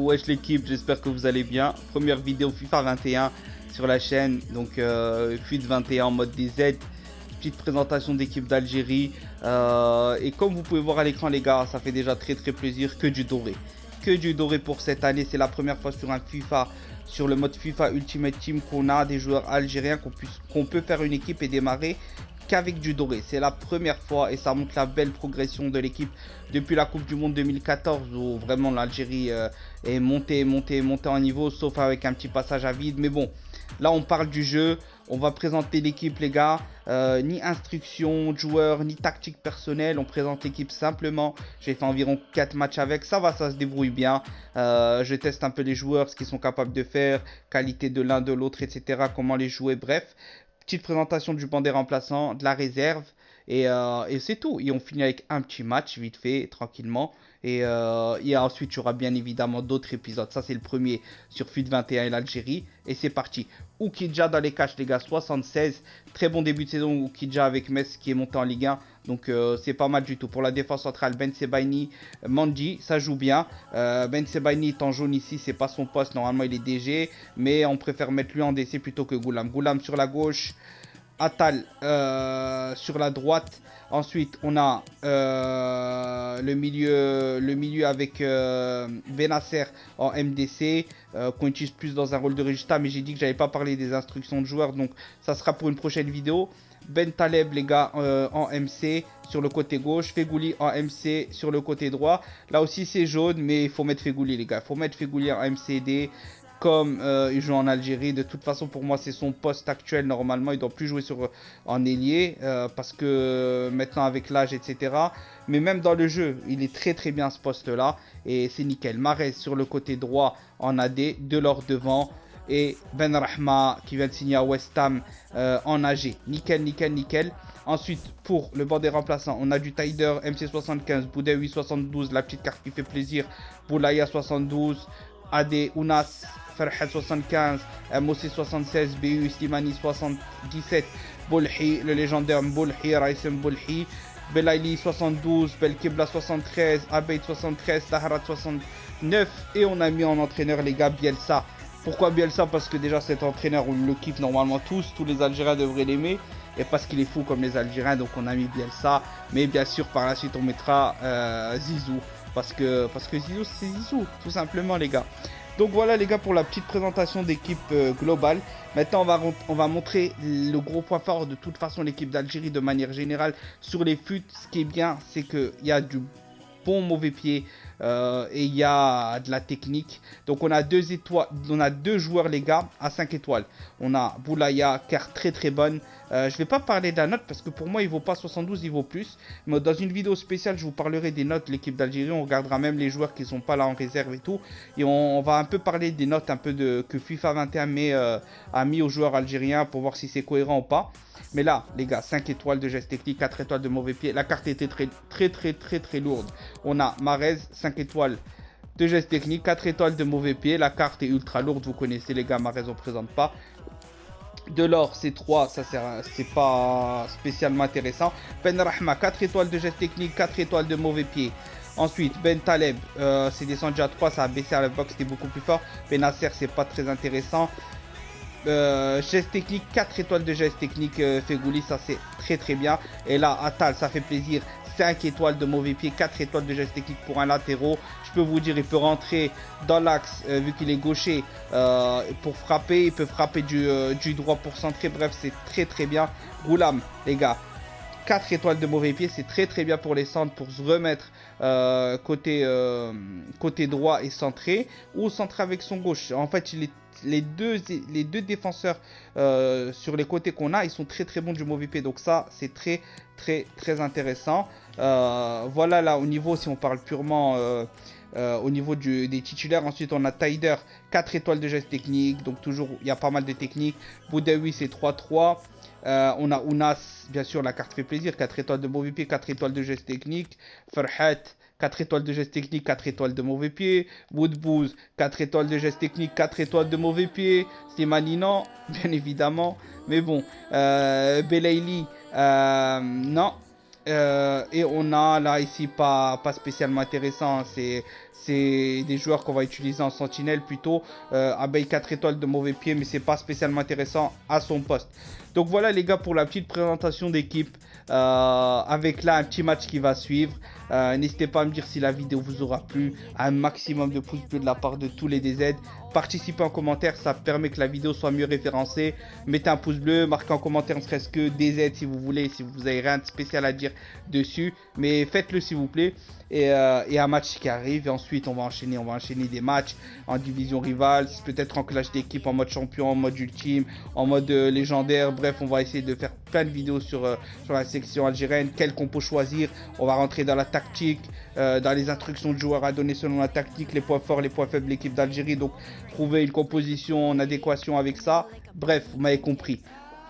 wesh l'équipe, j'espère que vous allez bien. Première vidéo FIFA 21 sur la chaîne, donc FUT 21 en mode DZ. Petite présentation d'équipe d'Algérie. Et comme vous pouvez voir à l'écran les gars, ça fait déjà très plaisir, que du doré. Que du doré pour cette année, c'est la première fois sur un FIFA, sur le mode FIFA Ultimate Team qu'on a des joueurs algériens, qu'on peut faire une équipe et démarrer qu'avec du doré. C'est la première fois et ça montre la belle progression de l'équipe depuis la Coupe du Monde 2014 où vraiment l'Algérie est montée en niveau, sauf avec un petit passage à vide. Mais bon, là on parle du jeu, on va présenter l'équipe les gars, ni instruction de joueurs, ni tactique personnelle, on présente l'équipe simplement. J'ai fait environ 4 matchs avec, ça va, ça se débrouille bien. Je teste un peu les joueurs, ce qu'ils sont capables de faire, qualité de l'un de l'autre, etc. Comment les jouer, bref. Petite présentation du banc des remplaçants, de la réserve et c'est tout. Et on finit avec un petit match vite fait, tranquillement. Et ensuite, il y aura bien évidemment d'autres épisodes. Ça, c'est le premier sur FUT 21 et l'Algérie. Et c'est parti. Oukidja dans les caches, les gars, 76. Très bon début de saison, Oukidja avec Metz qui est monté en Ligue 1. Donc, c'est pas mal du tout. Pour la défense centrale, Ben Sebaini, Mandji, ça joue bien. Ben Sebaini est en jaune ici, c'est pas son poste. Normalement, il est DG. Mais on préfère mettre lui en DC plutôt que Goulam. Goulam sur la gauche. Atal sur la droite. Ensuite, on a le milieu avec Benasser en MDC, qu'on utilise plus dans un rôle de régista. Mais j'ai dit que j'avais pas parlé des instructions de joueurs, donc ça sera pour une prochaine vidéo. Ben Taleb, les gars, en MC sur le côté gauche. Fegouli en MC sur le côté droit. Là aussi, c'est jaune, mais il faut mettre Fegouli, les gars. Il faut mettre Fegouli en MCD. Comme il joue en Algérie, de toute façon pour moi c'est son poste actuel. Normalement il ne doit plus jouer en ailier parce que maintenant avec l'âge etc. Mais même dans le jeu il est très bien ce poste là et c'est nickel. Mahrez sur le côté droit en AD, Delors devant et Benrahma qui vient de signer à West Ham en AG. Nickel. Ensuite, pour le banc des remplaçants, on a du Taider, MC75, Boudaoui 72, la petite carte qui fait plaisir, Boulaya 72, AD, Ounas, Farhat 75, Moussi 76, BU, Slimani 77, Boulhi, le légendaire Boulhi, Raïsem Boulhi, Belaili 72, Belkebla 73, Abeid 73, Taharat 69 et on a mis en entraîneur les gars Bielsa. Pourquoi Bielsa? Parce que déjà cet entraîneur on le kiffe normalement tous les Algériens devraient l'aimer et parce qu'il est fou comme les Algériens, donc on a mis Bielsa. Mais bien sûr par la suite on mettra Zizou parce que Zizou c'est Zizou tout simplement les gars. Donc voilà les gars pour la petite présentation d'équipe globale. Maintenant on va montrer le gros point fort de toute façon l'équipe d'Algérie de manière générale sur les FUT. Ce qui est bien c'est qu'il y a du bon mauvais pied et il y a de la technique. Donc on a deux joueurs les gars à 5 étoiles. On a Boulaya, carte très bonne. Je vais pas parler de la note parce que pour moi il vaut pas 72, il vaut plus. Mais dans une vidéo spéciale je vous parlerai des notes de l'équipe d'Algérie. On regardera même les joueurs qui sont pas là en réserve et tout. Et on va un peu parler des notes un peu que FIFA 21 a mis aux joueurs algériens pour voir si c'est cohérent ou pas. Mais là, les gars, 5 étoiles de geste technique, 4 étoiles de mauvais pied. La carte était très lourde. On a Mahrez, 5 étoiles de geste technique, 4 étoiles de mauvais pied. La carte est ultra lourde, vous connaissez les gars, Mahrez on présente pas. Delors, c'est 3, ça c'est pas spécialement intéressant. Benrahma, 4 étoiles de geste technique, 4 étoiles de mauvais pied. Ensuite, Ben Taleb, c'est descendu à 3, ça a baissé à la box, c'était beaucoup plus fort. Benasser, c'est pas très intéressant. Geste technique, 4 étoiles de geste technique, Fegouli, ça c'est très bien. Et là, Atal, ça fait plaisir. 5 étoiles de mauvais pied, 4 étoiles de geste technique pour un latéraux. Je peux vous dire, il peut rentrer dans l'axe vu qu'il est gaucher pour frapper. Il peut frapper du droit pour centrer. Bref, c'est très bien. Goulam, les gars, 4 étoiles de mauvais pied, c'est très bien pour les centres, pour se remettre côté droit et centré ou centré avec son gauche. En fait, les deux défenseurs sur les côtés qu'on a, ils sont très bons du mauvais pied. Donc ça, c'est très intéressant. Voilà là au niveau, si on parle purement au niveau des titulaires. Ensuite, on a Taider, 4 étoiles de geste technique. Donc toujours, il y a pas mal de techniques. Boudaoui, c'est 3-3. On a Ounas, bien sûr, la carte fait plaisir. 4 étoiles de mauvais pied, 4 étoiles de geste technique. Farhat, 4 étoiles de geste technique, 4 étoiles de mauvais pied. Woodbouz, 4 étoiles de geste technique, 4 étoiles de mauvais pied. Slimani, non, bien évidemment. Mais bon, Belaili, non. Et on a là ici pas spécialement intéressant, c'est c'est des joueurs qu'on va utiliser en sentinelle plutôt. Abeille 4 étoiles de mauvais pied, mais c'est pas spécialement intéressant à son poste. Donc voilà les gars pour la petite présentation d'équipe. Avec là un petit match qui va suivre. N'hésitez pas à me dire si la vidéo vous aura plu. Un maximum de pouces bleus de la part de tous les DZ. Participez en commentaire, ça permet que la vidéo soit mieux référencée. Mettez un pouce bleu, marquez en commentaire ne serait-ce que DZ si vous voulez, si vous avez rien de spécial à dire dessus. Mais faites-le s'il vous plaît. Et un match qui arrive et ensuite on va enchaîner des matchs en division rivale, peut-être en clash d'équipe, en mode champion, en mode ultime, en mode légendaire. Bref, on va essayer de faire plein de vidéos sur la section algérienne, quel compo choisir. On va rentrer dans la tactique, dans les instructions de joueurs à donner selon la tactique, les points forts, les points faibles de l'équipe d'Algérie. Donc trouver une composition en adéquation avec ça. Bref, vous m'avez compris.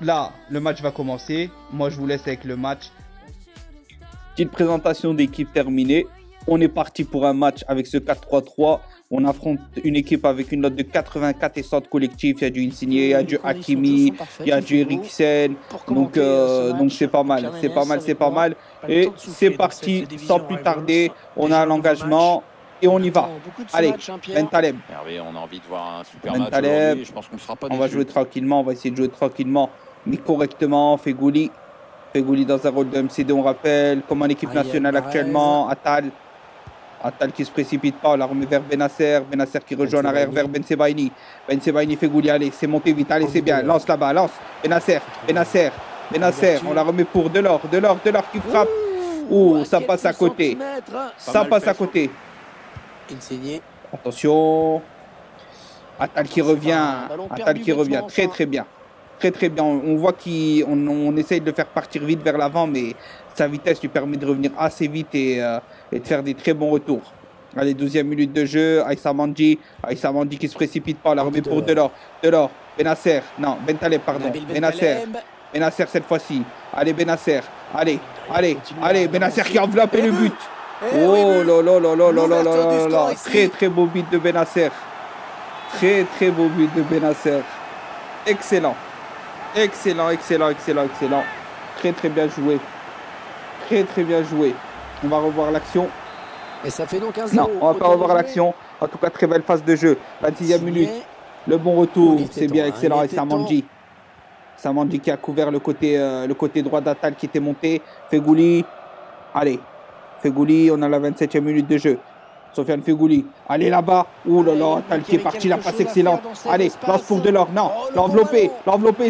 Là, le match va commencer. Moi, je vous laisse avec le match. Petite présentation d'équipe terminée. On est parti pour un match avec ce 4-3-3. On affronte une équipe avec une note de 84 et centre collectif. Il y a du Insigne, il y a du Hakimi, il y a du Eriksen. Donc c'est pas mal, c'est pas mal. Et c'est parti, sans plus tarder. On a l'engagement et on y va. Allez, Ben Taleb. On a envie de voir un super match aujourd'hui. Je pense qu'on sera pas déçus. On va jouer tranquillement, on va essayer de jouer tranquillement, mais correctement. Fegouli dans un rôle de MCD, on rappelle, comme en équipe nationale actuellement. Attal qui se précipite pas, on la remet vers Benasser qui rejoint en arrière vers Ben Sebaini Fegouli, allez, c'est monté vite, allez, c'est bien, lance là-bas, lance, Benasser, on la remet pour Delors qui frappe. Ouh, ça passe à côté, attention, Attal qui revient, très bien. On voit qu'on essaye de le faire partir vite vers l'avant, mais sa vitesse lui permet de revenir assez vite et de faire des très bons retours. Allez, 12e minute de jeu, Aïssa Mandi qui se précipite pas, on la remet pour Delors, Benasser, non, Ben Taleb, pardon, Benasser cette fois-ci, allez Benasser, allez, Benasser qui a enveloppé le but. Oh là, très beau but de Benasser, excellent. Très bien joué. On va revoir l'action. Et ça fait donc un 0. Non, on va pas revoir l'action. En tout cas, très belle phase de jeu. 26e minute. Le bon retour. C'est bien, excellent. Et Samandji qui a couvert le côté droit d'Attal qui était monté. Fegouli. Allez. On a la 27e minute de jeu. Sofiane Fegouli, allez là-bas. Ouh là là, Attal qui est parti, la passe excellente. Allez, lance pour Delors. Non, l'enveloppé,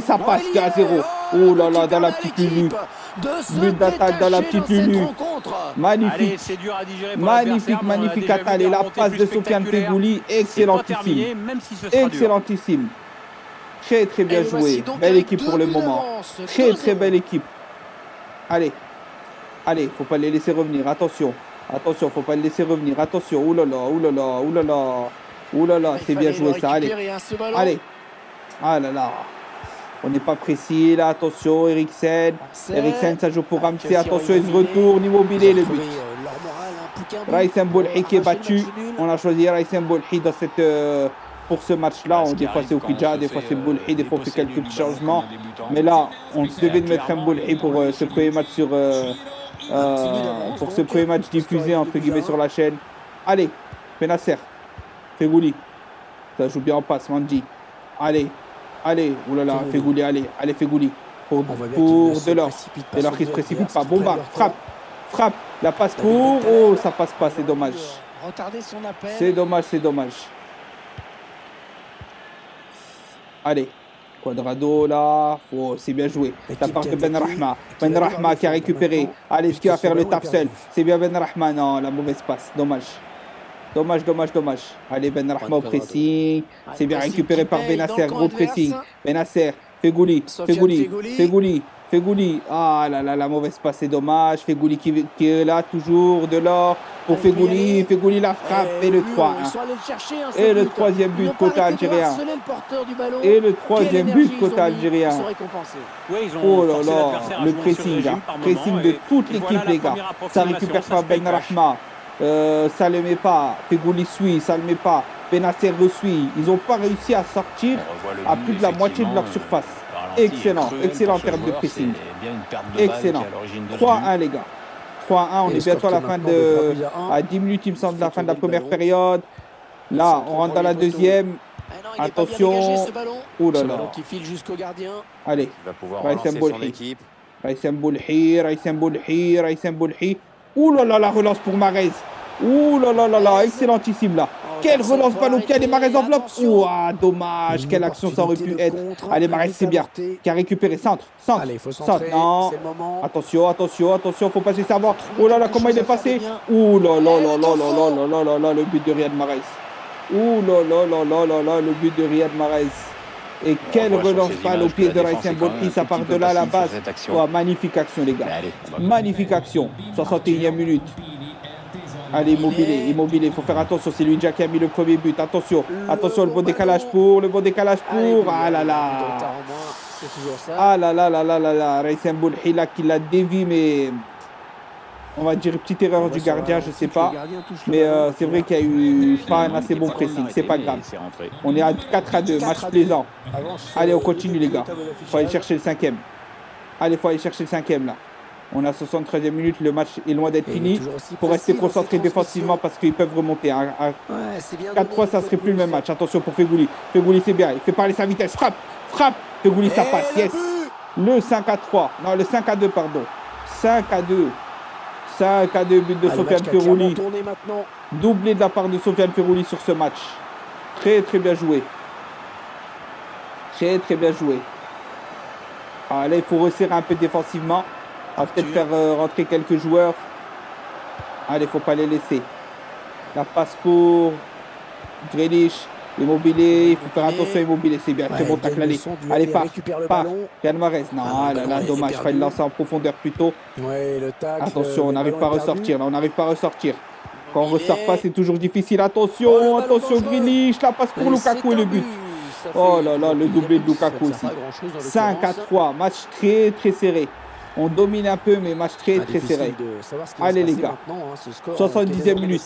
ça passe 2-0. Ouh là là, dans la petite Lulu. But d'Attal dans la petite Lulu. Magnifique. Magnifique Attal. Et la passe de Sofiane Fegouli, excellentissime. Très bien joué. Belle équipe pour le moment. Très belle équipe. Allez, faut pas les laisser revenir. Attention, faut pas le laisser revenir. Attention, oulala, c'est bien joué ça. Allez. Ah là là. On n'est pas précis là. Attention, Eriksen, ça joue pour Ramsey. Attention, il se retourne, immobilier le but. Raïsem Boulhi qui est battu. On a choisi Raïsem Boulhi dans pour ce match-là. Des fois c'est Oukidja, des fois c'est Boulhi, des fois on fait quelques petits changements. Mais là, on devait de mettre un Boulhi pour ce premier match pour ce premier match diffusé entre guillemets sur la chaîne. Allez, Benasser, Fegouli, ça joue bien en passe, Mandi. Allez, oulala, Fegouli, allez Fegouli pour Delors qui se précipite pas. Bomba, frappe, la passe pour. Oh, ça passe pas, c'est dommage. C'est dommage. Allez. Quadrado là, c'est bien joué. La part de Ben Rahma qui a récupéré. Allez, ce qui va faire le taf seul. C'est bien Ben Rahma, non, la mauvaise passe, dommage. Allez, Ben Rahma au pressing. C'est bien récupéré par Benasser, gros pressing. Benasser, Fegouli. Ah là là, la mauvaise passe, c'est dommage. Fegouli qui est là, toujours Delors pour Fegouli. Fegouli la frappe et le 3-1. Et le troisième but côté algérien. Oh là là, le pressing de toute l'équipe, les gars. Ça récupère pas Ben Rahma. Ça le met pas. Fegouli suit, ça le met pas. Benasser resuit. Ils n'ont pas réussi à sortir à plus de la moitié de leur surface. Excellent en termes de pressing. Excellent. 3-1 les gars. 3-1. On est bientôt à la fin de... À 10 minutes, il me semble, de la fin de la première période. Là, on rentre dans la deuxième. Attention. Ouh là là. Qui file jusqu'au gardien. Allez. Il va pouvoir relancer son équipe. Raïsem Boulhi. Ouh là là, la relance pour Mahrez. Ouh là là là là, excellentissime là. Quelle relance balle au pied, les Mahrez enveloppe. Ouah, dommage, quelle action ça aurait pu être. Allez, Mahrez, c'est bien. Qui a récupéré, centre. Non. Attention, faut pas se savoir. Oh là là, comment il est passé. Ouh là là là là là là là là là, le but de Riyad Mahrez. Ouh là là là là là là, le but de Riyad Mahrez. Et quelle relance balle au pied de Raïsem Boulhi, ça part de là à la base. Oh, magnifique action, les gars. Magnifique action. 61e minute. Allez, Immobilier, il faut faire attention, c'est lui déjà qui a mis le premier but. Attention, le bon décalage pour. Ah là là. Ah là là là là là là. Raïsem Boulhi là qui l'a dévié, mais on va dire une petite erreur du gardien, je sais pas. Mais c'est vrai qu'il y a eu pas un assez bon pressing, c'est pas grave. On est à 4-2, match plaisant. Allez, on continue les gars. Faut aller chercher le 5e. Allez, faut aller chercher le 5e là. On a 73e minute, le match est loin d'être fini. Il faut rester concentré défensivement parce qu'ils peuvent remonter. À 4-3, ça serait plus le même match. Attention pour Fegouli. Fegouli, c'est bien. Il fait parler sa vitesse. Frappe. Fegouli, ça passe. Yes. Le 5-3. Non, le 5-2, pardon. 5-2. 5-2, but de Sofiane Ferrouli. Doublé de la part de Sofiane Ferrouli sur ce match. Très bien joué. Très bien joué. Ah, là, il faut resserrer un peu défensivement. On va peut-être faire rentrer quelques joueurs. Allez, faut pas les laisser. La passe pour Grealish. Immobilier, il faut faire attention Immobilier, c'est bien. Très bon tacle, allez, part. Riyad Mahrez, non, là, dommage, il fallait lancer en profondeur plus tôt. Attention, on n'arrive pas à ressortir, Quand on ne ressort pas, c'est toujours difficile. Attention, Grealish, la passe pour Lukaku et le but. Oh là là, le doublé de Lukaku aussi. 5-3, match très serré. On domine un peu, mais match très serré. Allez les gars, 70e minute.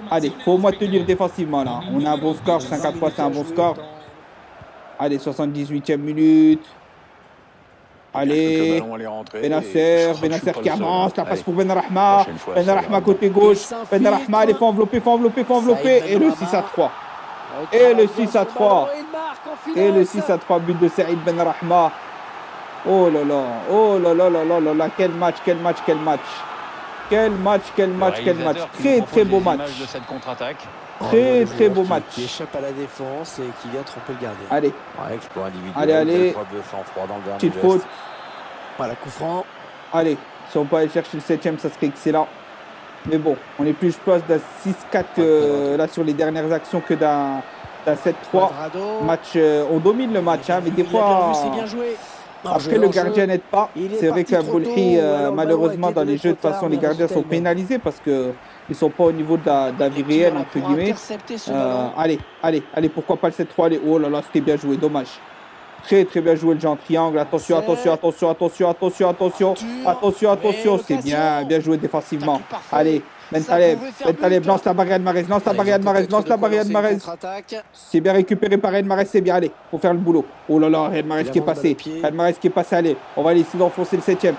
Allez, faut au moins tenir défensivement là. On a un bon score, 5-3 c'est un bon score. Allez, 78e minute. Allez, Benasser qui avance, la passe pour Benrahma. Benrahma côté gauche. Benrahma, allez, faut envelopper. Et le 6-3. Et le 6-3, but de Saïd Benrahma. Oh là là, quel match. Très beau match. Très beau match. Qui échappe à la défense et qui vient tromper le gardien. Allez. Allez. Petite faute. Voilà, coup franc. Allez, si on peut aller chercher le 7e, ça serait excellent. Mais bon, on est plus proche d'un 6-4 là sur les dernières actions que d'un 7-3. Match, on domine le match, mais des fois... Après, le gardien n'aide pas. C'est vrai qu'à Boulhi, malheureusement, dans les jeux, de toute façon, les gardiens sont pénalisés parce qu'ils ne sont pas au niveau de la vie réelle, entre guillemets. Allez, pourquoi pas le 7-3 allez. Oh là là, c'était bien joué, dommage. Très bien joué le jeu en triangle. Attention. C'est bien joué défensivement. Allez. Bentaleb lance la barrière de Mahrez, C'est bien récupéré par Riyad Mahrez, c'est bien. Allez, faut faire le boulot. Oh là là, Riyad Mahrez qui est passé. Allez, on va essayer d'enfoncer le 7e.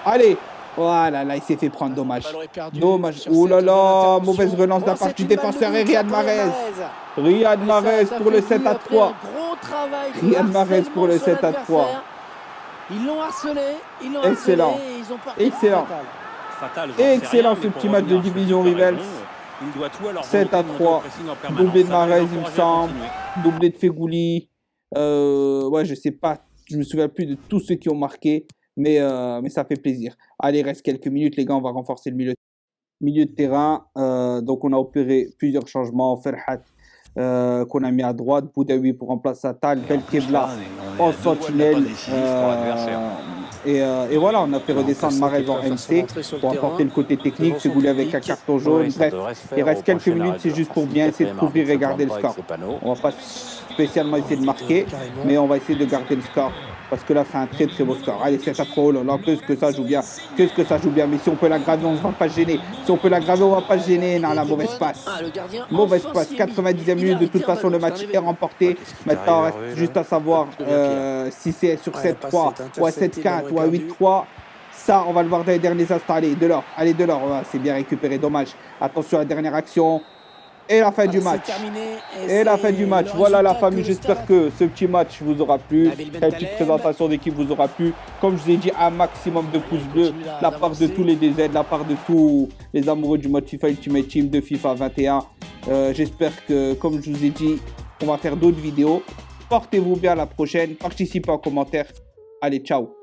Allez. Voilà, là, il s'est fait prendre, dommage. Oh là là, mauvaise relance de la part du défenseur et Riyad Mahrez pour le 7-3. Riyad Mahrez pour le 7-3. Ils l'ont harcelé. Excellent. Excellent ce petit match de division Rivals. 7-3. Doublé de Mahrez, il me semble. Doublé de Fegouli. Je sais pas. Je me souviens plus de tous ceux qui ont marqué. Mais ça fait plaisir. Allez, il reste quelques minutes, les gars. On va renforcer le milieu de terrain. Donc, on a opéré plusieurs changements. Ferhat qu'on a mis à droite, Boudaoui pour remplacer Atal, Belkebla en sentinelle. Et voilà, on a fait redescendre Mahrez en MC pour apporter le côté technique, si vous voulez, avec un carton jaune. Bref, il reste quelques minutes, c'est juste pour bien essayer de couvrir et garder le score. On va pas spécialement essayer de marquer, mais on va essayer de garder le score. Parce que là, c'est un très beau score. Allez, 7-3, oh là là, qu'est-ce que ça joue bien. Mais si on peut l'aggraver, on ne va pas se gêner. Non, la mauvaise passe. 90e minute. De toute façon, le match est remporté. Maintenant, il reste juste à savoir si c'est sur 7-3 ou à 7-4 ou à 8-3. Ça, on va le voir dans les derniers instants. Allez, Delors. Allez, Delors. Ouais, c'est bien récupéré. Dommage. Attention à la dernière action. Et la fin du match. Et la fin du match. Voilà la famille. J'espère que ce petit match vous aura plu. Cette petite présentation d'équipe vous aura plu. Comme je vous ai dit, un maximum de pouces bleus. De la part de tous les DZ, de la part de tous les amoureux du mode FIFA Ultimate Team de FIFA 21. J'espère que, comme je vous ai dit, on va faire d'autres vidéos. Portez-vous bien à la prochaine. Participez en commentaire. Allez, ciao.